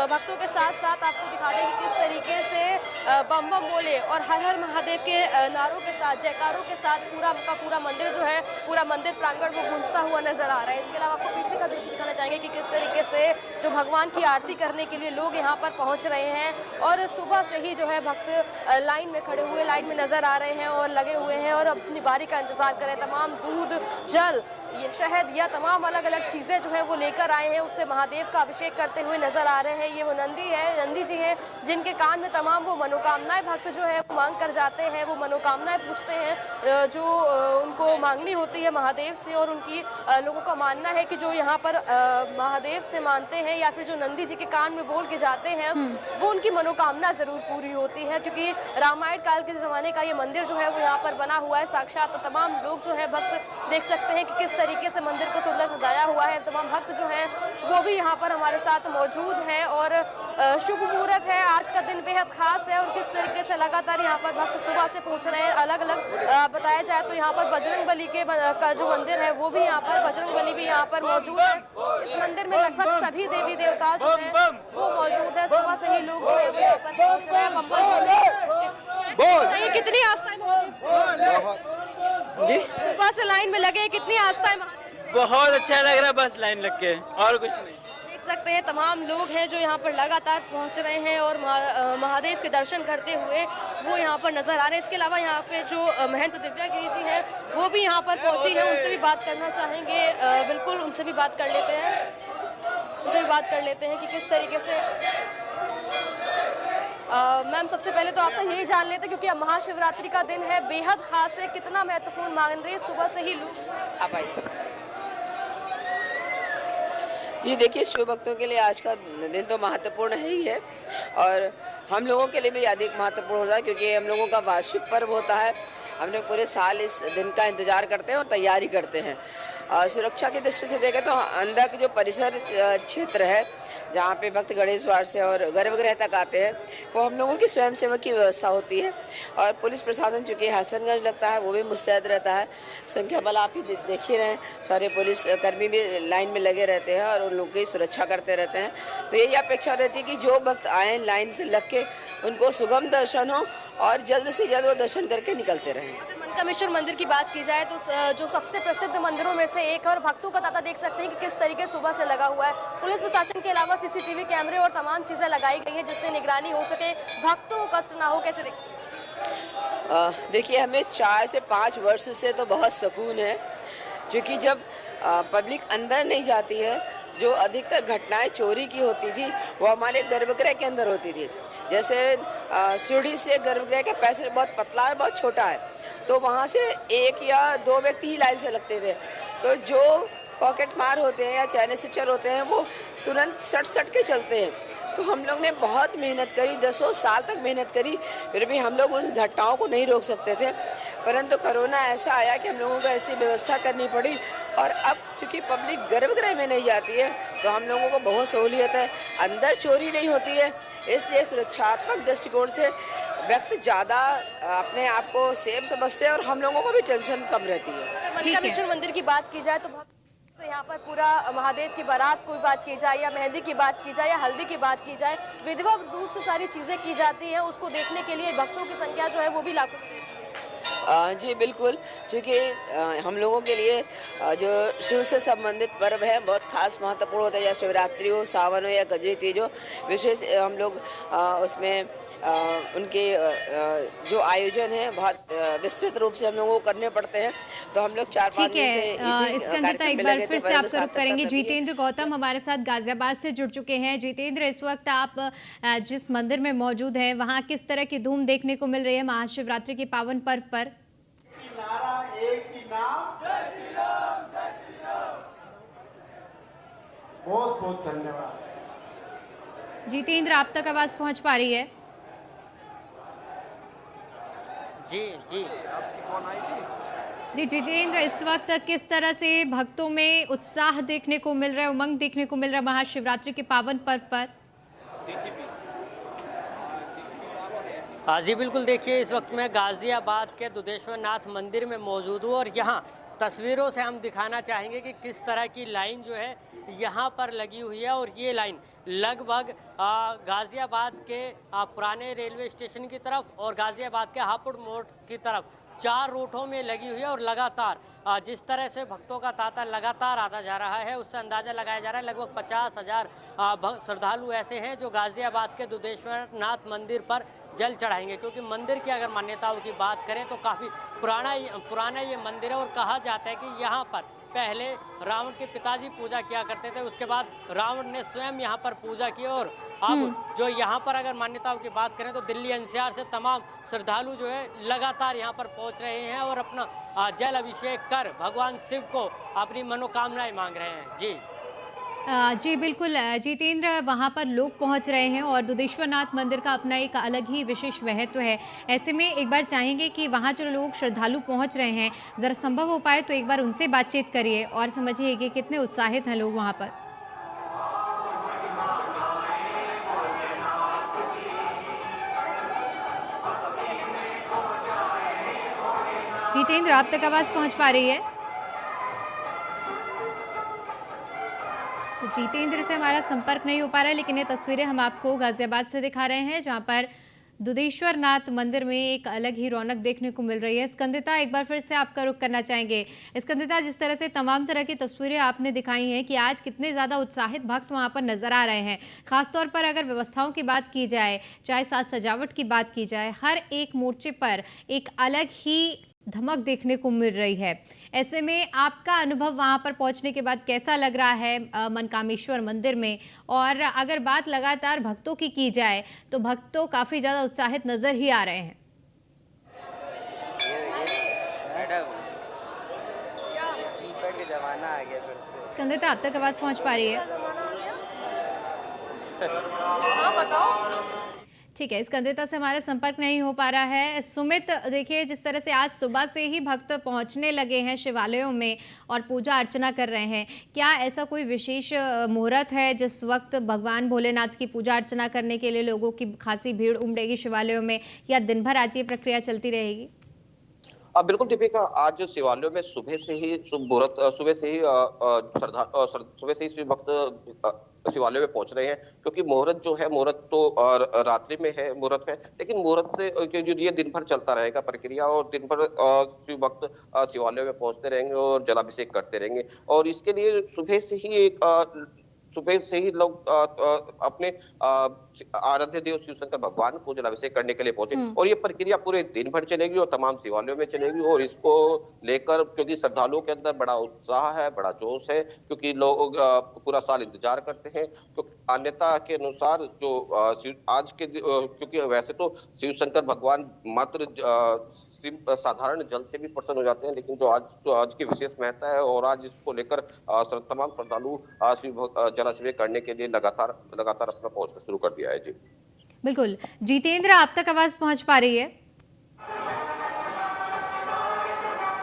S6: भक्तों के साथ साथ आपको दिखा दें कि किस तरीके से बम बम बोले और हर हर महादेव के नारों के साथ, जयकारों के साथ पूरा का पूरा मंदिर जो है, पूरा मंदिर प्रांगण वो गूंजता हुआ नजर आ रहा है। इसके अलावा आपको पीछे का दृश्य दिखाना चाहेंगे कि किस तरीके से जो भगवान की आरती करने के लिए लोग यहाँ पर पहुँच रहे हैं और सुबह से ही जो है भक्त लाइन में खड़े हुए, लाइन में नजर आ रहे हैं और लगे हुए हैं और अपनी बारी का इंतजार कर रहे हैं। तमाम दूध, जल, ये शहद या तमाम अलग अलग चीज़ें जो है वो लेकर आए हैं, उससे महादेव का अभिषेक करते हुए नजर आ रहे हैं। ये वो नंदी है, नंदी जी हैं, जिनके कान में तमाम वो मनोकामनाएं भक्त जो है वो मांग कर जाते हैं, वो मनोकामनाएं पूछते हैं जो उनको मांगनी होती है महादेव से। और उनकी लोगों का मानना है कि जो यहाँ पर महादेव से मानते हैं या फिर जो नंदी जी के कान में बोल के जाते हैं, वो उनकी मनोकामना जरूर पूरी होती है। क्योंकि रामायण काल के ज़माने का ये मंदिर जो है वो यहाँ पर बना हुआ है साक्षात। तो तमाम लोग जो है भक्त देख सकते हैं कि किस तरीके से मंदिर को सुंदर सजाया हुआ है। तमाम भक्त जो हैं वो भी यहाँ पर हमारे साथ मौजूद हैं और शुभ मुहूर्त है, आज का दिन बेहद खास है। और किस तरीके से लगातार यहाँ पर भक्त सुबह से पहुँच रहे हैं। अलग अलग बताया जाए तो यहाँ पर बजरंग बली का जो मंदिर है वो भी यहाँ पर, बजरंग बली भी यहाँ पर मौजूद है। इस मंदिर में लगभग सभी देवी देवता जो है वो मौजूद है। सुबह से ही लोग जो है वो यहाँ पर पहुँच रहे हैं। कितनी आस्था है महादेव जी? सुबह से लाइन में लगे, कितनी आस्था है महादेव से?
S8: बहुत अच्छा लग रहा है, बस लाइन लग के और कुछ नहीं।
S6: देख सकते हैं तमाम लोग हैं जो यहाँ पर लगातार पहुँच रहे हैं और महादेव के दर्शन करते हुए वो यहाँ पर नजर आ रहे हैं। इसके अलावा यहाँ पे जो महंत दिव्या गिरी जी हैं वो भी यहाँ पर पहुँची हैं, उनसे भी बात करना चाहेंगे। बिल्कुल उनसे भी बात कर लेते हैं कि किस तरीके से। मैम, सबसे पहले तो आपसे यही जान लेते हैं, क्योंकि अब महाशिवरात्रि का दिन है, बेहद खास है, कितना महत्वपूर्ण मान रही है सुबह से ही लोग?
S12: आप आइए जी। देखिए, शिव भक्तों के लिए आज का दिन तो महत्वपूर्ण है ही है और हम लोगों के लिए भी अधिक महत्वपूर्ण होता है, क्योंकि हम लोगों का वार्षिक पर्व होता है। हम लोग पूरे साल इस दिन का इंतजार करते हैं और तैयारी करते हैं। सुरक्षा की दृष्टि से देखें तो अंदर के जो परिसर क्षेत्र है जहाँ पे भक्त गणेश द्वार से और गर्भगृह तक आते हैं, वो हम लोगों की स्वयंसेवक की व्यवस्था होती है। और पुलिस प्रशासन चूँकि हसनगंज लगता है वो भी मुस्तैद रहता है। संख्या बल आप ही देख ही रहे हैं, सारे पुलिस कर्मी भी लाइन में लगे रहते हैं और उन लोगों की सुरक्षा करते रहते हैं। तो यही अपेक्षा रहती है कि जो भक्त आए लाइन से लग के उनको सुगम दर्शन हो और जल्द से जल्द वो दर्शन करके निकलते रहें।
S6: मनकामेश्वर मंदिर की बात की जाए तो जो सबसे प्रसिद्ध मंदिरों में से एक है और भक्तों का तांता देख सकते हैं कि किस तरीके सुबह से लगा हुआ है। पुलिस प्रशासन के अलावा सीसीटीवी कैमरे और तमाम चीजें लगाई गई हैं जिससे निगरानी हो सके, भक्तों को कष्ट ना हो। कैसे
S12: देखिए, हमें 4 से 5 वर्ष से तो बहुत सुकून है, क्योंकि जब पब्लिक अंदर नहीं जाती है, जो अधिकतर घटनाएं चोरी की होती थी वो हमारे गर्भगृह के अंदर होती थी। जैसे सीढ़ी से गर्भगृह का पैसेज बहुत पतला है, बहुत छोटा है, तो वहाँ से 1 या 2 व्यक्ति ही लाइन से लगते थे। तो जो पॉकेट मार होते हैं या चैन स्टिचर होते हैं वो तुरंत सट के चलते हैं। तो हम लोग ने बहुत मेहनत करी, 10 साल तक मेहनत करी, फिर भी हम लोग उन घटनाओं को नहीं रोक सकते थे। परंतु कोरोना ऐसा आया कि हम लोगों को ऐसी व्यवस्था करनी पड़ी और अब चूँकि पब्लिक गर्भगृह में नहीं जाती है तो हम लोगों को बहुत सहूलियत है, अंदर चोरी नहीं होती है। इसलिए सुरक्षात्मक दृष्टिकोण से व्यक्ति ज़्यादा अपने आप को सेफ समझते हैं और हम लोगों को भी टेंशन कम रहती है।
S6: मनकामेश्वर मंदिर की बात की जाए तो यहाँ पर पूरा महादेव की बारात की बात की जाए या मेहंदी की बात की जाए या हल्दी की बात की जाए, विधिवत रूप से सारी चीजें की जाती हैं। उसको देखने के लिए भक्तों की संख्या जो है वो भी लाखों।
S12: जी बिल्कुल, क्योंकि हम लोगों के लिए जो शिव से संबंधित पर्व है बहुत खास महत्वपूर्ण होता है, या शिवरात्रि हो, सावन हो या गजरी तीज हो, विशेष हम लोग उसमें उनके जो आयोजन है बहुत विस्तृत रूप से हम लोगों को करने पड़ते हैं, तो हम लोग 4-5
S1: ठीक
S12: दिन से
S1: है, स्कंदता एक बार फिर से आपका रुख करेंगे। जितेंद्र गौतम हमारे साथ गाजियाबाद से जुड़ चुके हैं। जितेंद्र, इस वक्त आप जिस मंदिर में मौजूद हैं वहाँ किस तरह की धूम देखने को मिल रही है महाशिवरात्रि के पावन पर्व पर?
S5: बहुत बहुत धन्यवाद।
S1: जितेंद्र, आप तक आवाज पहुंच पा रही है?
S8: जी जी
S1: जी जितेंद्र, इस वक्त किस तरह से भक्तों में उत्साह देखने को मिल रहा है, उमंग देखने को मिल रहा है महाशिवरात्रि के पावन पर्व पर?
S8: जी बिल्कुल, देखिए इस वक्त मैं गाजियाबाद के दुधेश्वर नाथ मंदिर में मौजूद हूँ और यहाँ तस्वीरों से हम दिखाना चाहेंगे कि किस तरह की लाइन जो है यहाँ पर लगी हुई है। और ये लाइन लगभग गाजियाबाद के पुराने रेलवे स्टेशन की तरफ और गाजियाबाद के हापुड़ मोड़ की तरफ 4 रूटों में लगी हुई है। और लगातार जिस तरह से भक्तों का तांता लगातार आता जा रहा है, उससे अंदाज़ा लगाया जा रहा है लगभग 50,000 श्रद्धालु ऐसे हैं जो गाजियाबाद के दुधेश्वर नाथ मंदिर पर जल चढ़ाएंगे। क्योंकि मंदिर की अगर मान्यताओं की बात करें तो काफ़ी पुराना ये मंदिर है और कहा जाता है कि यहाँ पर पहले रावण के पिताजी पूजा किया करते थे, उसके बाद रावण ने स्वयं यहाँ पर पूजा की। और अब जो यहाँ पर अगर मान्यताओं की बात करें तो दिल्ली एनसीआर से तमाम श्रद्धालु जो है लगातार यहाँ पर पहुँच रहे हैं और अपना जल अभिषेक कर भगवान शिव को अपनी मनोकामनाएं मांग रहे हैं। जी
S1: जी बिल्कुल जितेंद्र, वहाँ पर लोग पहुँच रहे हैं और दुधेश्वर नाथ मंदिर का अपना एक अलग ही विशेष महत्व है। ऐसे में एक बार चाहेंगे कि वहाँ जो लोग श्रद्धालु पहुँच रहे हैं, ज़रा संभव हो पाए तो एक बार उनसे बातचीत करिए और समझिए कि कितने उत्साहित हैं लोग वहाँ पर। जितेंद्र, आप तक आवाज़ पहुँच पा रही है? तो जितेंद्र से हमारा संपर्क नहीं हो पा रहा है, लेकिन ये तस्वीरें हम आपको गाजियाबाद से दिखा रहे हैं जहां पर दुधेश्वर नाथ मंदिर में एक अलग ही रौनक देखने को मिल रही है। स्कंदिता, एक बार फिर से आपका रुख करना चाहेंगे। स्कंदिता, जिस तरह से तमाम तरह की तस्वीरें आपने दिखाई हैं कि आज कितने ज़्यादा उत्साहित भक्त वहाँ पर नज़र आ रहे हैं, खासतौर पर अगर व्यवस्थाओं की बात की जाए, चाहे साज सजावट की बात की जाए, हर एक मोर्चे पर एक अलग ही धमक देखने को मिल रही है। ऐसे में आपका अनुभव वहां पर पहुंचने के बाद कैसा लग रहा है मनकामेश्वर मंदिर में? और अगर बात लगातार भक्तों की जाए तो भक्त काफी ज्यादा उत्साहित नजर ही आ रहे हैं। स्कंदिता, आप तक आवाज पहुंच पा रही है?
S6: हाँ बताओ।
S1: ठीक है, स्कंदिता से हमारा संपर्क नहीं हो पा रहा है। सुमित, देखिए जिस तरह से आज सुबह से ही भक्त पहुंचने लगे हैं शिवालयों में और पूजा अर्चना कर रहे हैं, क्या ऐसा कोई विशेष मुहूर्त है जिस वक्त भगवान भोलेनाथ की पूजा अर्चना करने के लिए लोगों की खासी भीड़ उमड़ेगी शिवालयों में, या दिन भर आज ये प्रक्रिया चलती रहेगी?
S4: बिल्कुल दीपिका, आज शिवालयों में सुबह से ही शुभ मुहूर्त, सुबह से ही भक्त शिवालय में पहुंच रहे हैं। क्योंकि मुहूर्त जो है, मुहूर्त तो रात्रि में है मुहूर्त है, लेकिन मुहूर्त से ये दिन भर चलता रहेगा प्रक्रिया और दिन भर भक्त शिवालय में पहुंचते रहेंगे और जलाभिषेक करते रहेंगे। और इसके लिए सुबह से ही लोग अपने आराध्य देव शिव शंकर भगवान को जलाभिषेक करने के लिए पहुंचे और ये प्रक्रिया पूरे दिन भर चलेगी और तमाम शिवालयों में चलेगी। और इसको लेकर क्योंकि श्रद्धालुओं के अंदर बड़ा उत्साह है, बड़ा जोश है, क्योंकि लोग पूरा साल इंतजार करते हैं। मान्यता के अनुसार जो आज के क्योंकि वैसे तो शिव शंकर भगवान मात्र साधारण जल से भी प्रसन्न हो जाते हैं, लेकिन जो आज की विशेष महत्ता है और आज इसको लेकर तमाम श्रद्धालु जलाभिषेक करने के लिए लगातार अपना पहुंचना शुरू कर दिया है। जी
S1: बिल्कुल। जितेंद्र, आप तक आवाज पहुंच पा रही है?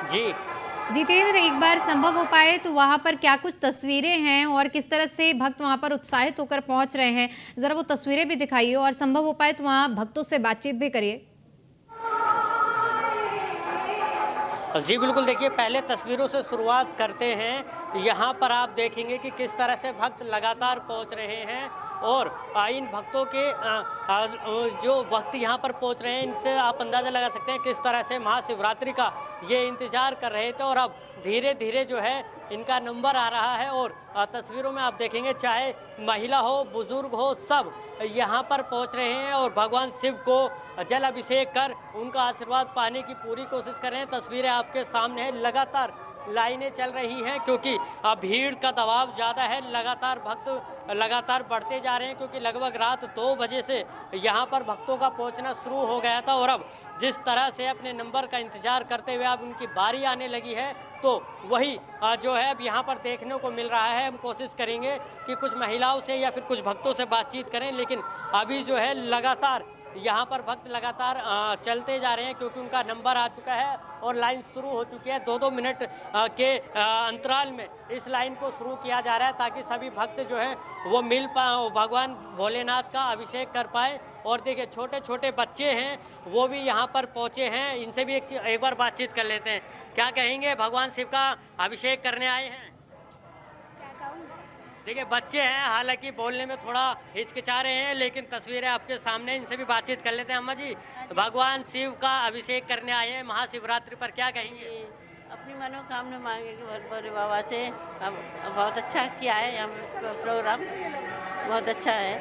S8: जी
S1: जितेंद्र, एक बार संभव हो पाए तो वहां पर क्या कुछ तस्वीरें हैं और किस तरह से भक्त वहां पर उत्साहित होकर पहुंच रहे हैं, जरा वो तस्वीरें भी दिखाइए और संभव हो पाए तो वहां भक्तों से बातचीत भी करिए।
S8: जी बिल्कुल, देखिए पहले तस्वीरों से शुरुआत करते हैं। यहाँ पर आप देखेंगे कि किस तरह से भक्त लगातार पहुँच रहे हैं और इन भक्तों के जो भक्त यहाँ पर पहुँच रहे हैं, इनसे आप अंदाज़ा लगा सकते हैं किस तरह से महाशिवरात्रि का ये इंतज़ार कर रहे थे और अब धीरे धीरे जो है इनका नंबर आ रहा है। और तस्वीरों में आप देखेंगे चाहे महिला हो बुजुर्ग हो सब यहाँ पर पहुँच रहे हैं और भगवान शिव को जल अभिषेक कर उनका आशीर्वाद पाने की पूरी कोशिश कर रहे हैं। तस्वीरें आपके सामने है, लगातार लाइनें चल रही हैं क्योंकि भीड़ का दबाव ज़्यादा है। लगातार भक्त लगातार बढ़ते जा रहे हैं क्योंकि लगभग रात 2 बजे से यहाँ पर भक्तों का पहुँचना शुरू हो गया था और अब जिस तरह से अपने नंबर का इंतजार करते हुए अब उनकी बारी आने लगी है तो वही जो है अब यहाँ पर देखने को मिल रहा है। हम कोशिश करेंगे कि कुछ महिलाओं से या फिर कुछ भक्तों से बातचीत करें, लेकिन अभी जो है लगातार यहाँ पर भक्त लगातार चलते जा रहे हैं क्योंकि उनका नंबर आ चुका है और लाइन शुरू हो चुकी है। 2-2 मिनट के अंतराल में इस लाइन को शुरू किया जा रहा है ताकि सभी भक्त जो हैं वो मिल पाए, भगवान भोलेनाथ का अभिषेक कर पाए। और देखिए छोटे छोटे बच्चे हैं वो भी यहाँ पर पहुँचे हैं, इनसे भी एक बार बातचीत कर लेते हैं। क्या कहेंगे, भगवान शिव का अभिषेक करने आए हैं? देखिए बच्चे हैं, हालांकि बोलने में थोड़ा हिचकिचा रहे हैं, लेकिन तस्वीरें आपके सामने, इनसे भी बातचीत कर लेते हैं। अम्मा जी, भगवान शिव का अभिषेक करने आए हैं महाशिवरात्रि पर, क्या कहेंगे?
S9: अपनी मनोकामना मांगे कि भोले बाबा से। अब बहुत अच्छा किया है हम प्रोग्राम, बहुत अच्छा है।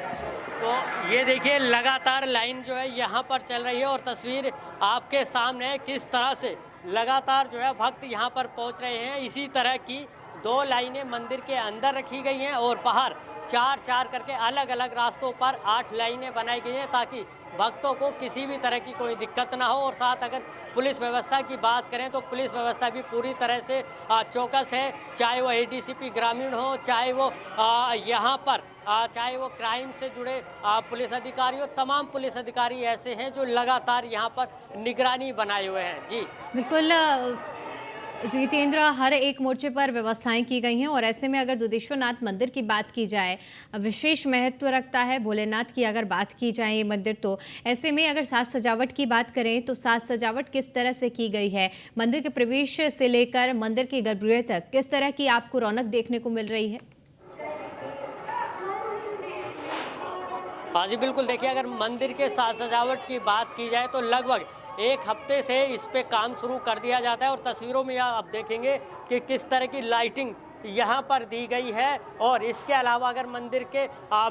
S8: तो ये देखिए लगातार लाइन जो है यहाँ पर चल रही है और तस्वीर आपके सामने है किस तरह से लगातार जो है भक्त यहाँ पर पहुँच रहे हैं। इसी तरह की 2 लाइनें मंदिर के अंदर रखी गई हैं और बाहर 4-4 करके अलग अलग रास्तों पर 8 लाइनें बनाई गई हैं ताकि भक्तों को किसी भी तरह की कोई दिक्कत ना हो। और साथ अगर पुलिस व्यवस्था की बात करें तो पुलिस व्यवस्था भी पूरी तरह से चौकस है, चाहे वो एडीसीपी ग्रामीण हो, चाहे वो यहाँ पर चाहे वो क्राइम से जुड़े पुलिस अधिकारी हो। तमाम पुलिस अधिकारी ऐसे हैं जो लगातार यहाँ पर निगरानी बनाए हुए हैं। जी
S1: बिल्कुल जितेंद्र, हर एक मोर्चे पर व्यवस्थाएं की गई हैं और ऐसे में अगर दुधेश्वरनाथ मंदिर की बात की जाए, विशेष महत्व रखता है भोलेनाथ की अगर बात की जाए ये मंदिर, तो ऐसे में अगर साज सजावट की बात करें तो साज सजावट किस तरह से की गई है? मंदिर के प्रवेश से लेकर मंदिर के गर्भगृह तक किस तरह की आपको रौनक देखने को मिल रही है?
S8: हाँ जी बिल्कुल, देखिए अगर मंदिर के साज सजावट की बात की जाए तो लगभग 1 हफ्ते से इस पे काम शुरू कर दिया जाता है और तस्वीरों में आप देखेंगे कि किस तरह की लाइटिंग यहाँ पर दी गई है। और इसके अलावा अगर मंदिर के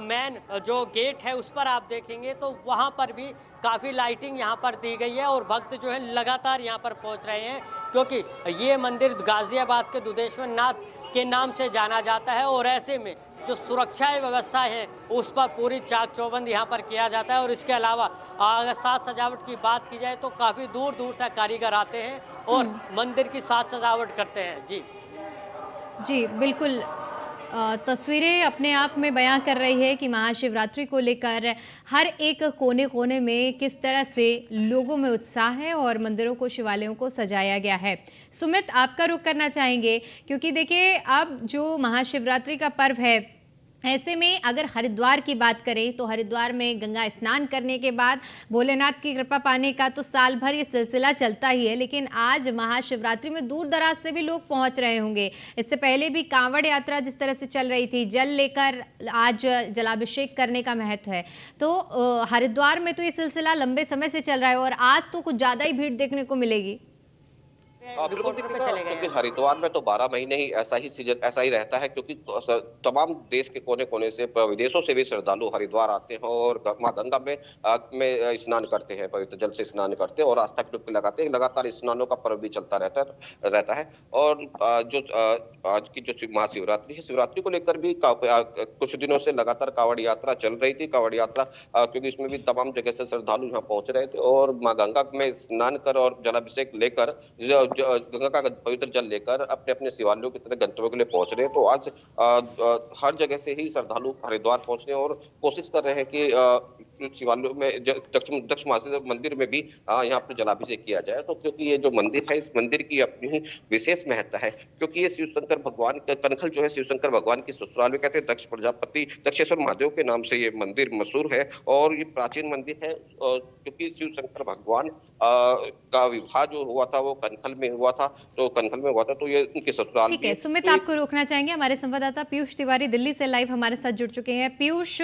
S8: मेन जो गेट है उस पर आप देखेंगे तो वहाँ पर भी काफ़ी लाइटिंग यहाँ पर दी गई है और भक्त जो है लगातार यहाँ पर पहुँच रहे हैं क्योंकि ये मंदिर गाजियाबाद के दुधेश्वरनाथ के नाम से जाना जाता है और ऐसे में जो सुरक्षा व्यवस्था है उस पर पूरी चाक चौबंद यहाँ पर किया जाता है। और इसके अलावा अगर साज सजावट की बात की जाए तो काफ़ी दूर दूर से कारीगर आते हैं और मंदिर की साज सजावट करते हैं। जी
S1: बिल्कुल, तस्वीरें अपने आप में बयां कर रही है कि महाशिवरात्रि को लेकर हर एक कोने कोने में किस तरह से लोगों में उत्साह है और मंदिरों को, शिवालयों को सजाया गया है। सुमित, आपका रुख करना चाहेंगे क्योंकि देखिए अब जो महाशिवरात्रि का पर्व है, ऐसे में अगर हरिद्वार की बात करें तो हरिद्वार में गंगा स्नान करने के बाद भोलेनाथ की कृपा पाने का तो साल भर ये सिलसिला चलता ही है, लेकिन आज महाशिवरात्रि में दूर दराज से भी लोग पहुंच रहे होंगे। इससे पहले भी कांवड़ यात्रा जिस तरह से चल रही थी, जल लेकर आज जलाभिषेक करने का महत्व है, तो हरिद्वार में तो ये सिलसिला लंबे समय से चल रहा है और आज तो कुछ ज़्यादा ही भीड़ देखने को मिलेगी।
S4: बिल्कुल दीपिका, क्योंकि हरिद्वार में तो 12 महीने ही ऐसा ही रहता है क्योंकि तमाम देश के कोने कोने से, विदेशों से भी श्रद्धालु हरिद्वार आते हैं और मां गंगा में स्नान करते हैं, पवित्र जल से स्नान करते हैं और आस्था की डुबकी लगाते हैं। लगातार स्नानों का पर्व भी चलता रहता है। और जो आज की जो महाशिवरात्रि है, शिवरात्रि को लेकर भी कुछ दिनों से लगातार कांवड़ यात्रा चल रही थी। कांवड़ यात्रा क्योंकि इसमें भी तमाम जगह से श्रद्धालु यहाँ पहुंच रहे थे और मां गंगा में स्नान कर और जलाभिषेक लेकर, गंगा का पवित्र जल लेकर अपने अपने शिवालयों की तरह गंतव्य के लिए पहुंच रहे हैं। तो आज हर जगह से ही श्रद्धालु हरिद्वार पहुंच रहे हैं और कोशिश कर रहे हैं कि शिवालयों में दक्ष महादेव मंदिर में भी यहाँ पर जलाभिषेक किया जाए। तो क्योंकि ये जो मंदिर है, इस मंदिर की अपनी ही विशेष महत्ता है, क्योंकि ये शिव शंकर भगवान का कनखल जो है शिव शंकर भगवान की ससुराल में कहते हैं। दक्ष प्रजापति दक्षेश्वर महादेव के नाम से ये मंदिर मशहूर है और ये प्राचीन मंदिर है, क्योंकि शिव शंकर भगवान का विवाह जो हुआ था वो कनखल में हुआ था, तो ये उनके ससुराल।
S1: ठीक है सुमित, आपको रोकना चाहेंगे। हमारे संवाददाता पीयूष तिवारी दिल्ली से लाइव हमारे साथ जुड़ चुके हैं। पीयूष,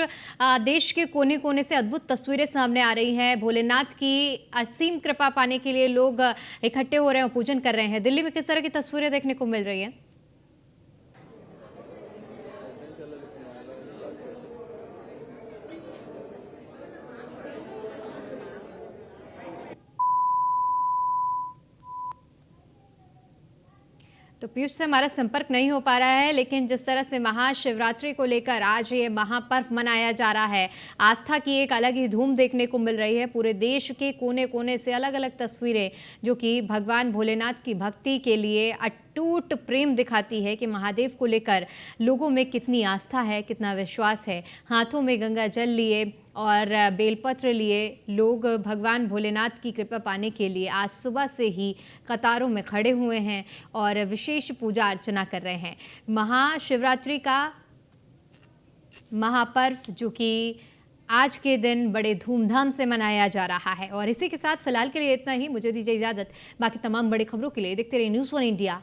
S1: देश के कोने कोने से अद्भुत तस्वीरें सामने आ रही हैं। भोलेनाथ की असीम कृपा पाने के लिए लोग इकट्ठे हो रहे हैं, पूजन कर रहे हैं। दिल्ली में किस तरह की तस्वीरें देखने को मिल रही हैं? तो पीयूष से हमारा संपर्क नहीं हो पा रहा है, लेकिन जिस तरह से महाशिवरात्रि को लेकर आज ये महापर्व मनाया जा रहा है, आस्था की एक अलग ही धूम देखने को मिल रही है। पूरे देश के कोने कोने से अलग अलग तस्वीरें जो कि भगवान भोलेनाथ की भक्ति के लिए अटूट प्रेम दिखाती है कि महादेव को लेकर लोगों में कितनी आस्था है, कितना विश्वास है। हाथों में गंगा जल लिए और बेलपत्र लिए लोग भगवान भोलेनाथ की कृपा पाने के लिए आज सुबह से ही कतारों में खड़े हुए हैं और विशेष पूजा अर्चना कर रहे हैं। महाशिवरात्रि का महापर्व जो कि आज के दिन बड़े धूमधाम से मनाया जा रहा है। और इसी के साथ फिलहाल के लिए इतना ही, मुझे दीजिए इजाजत। बाकी तमाम बड़ी खबरों के लिए देखते रहिए न्यूज़ 1 इंडिया।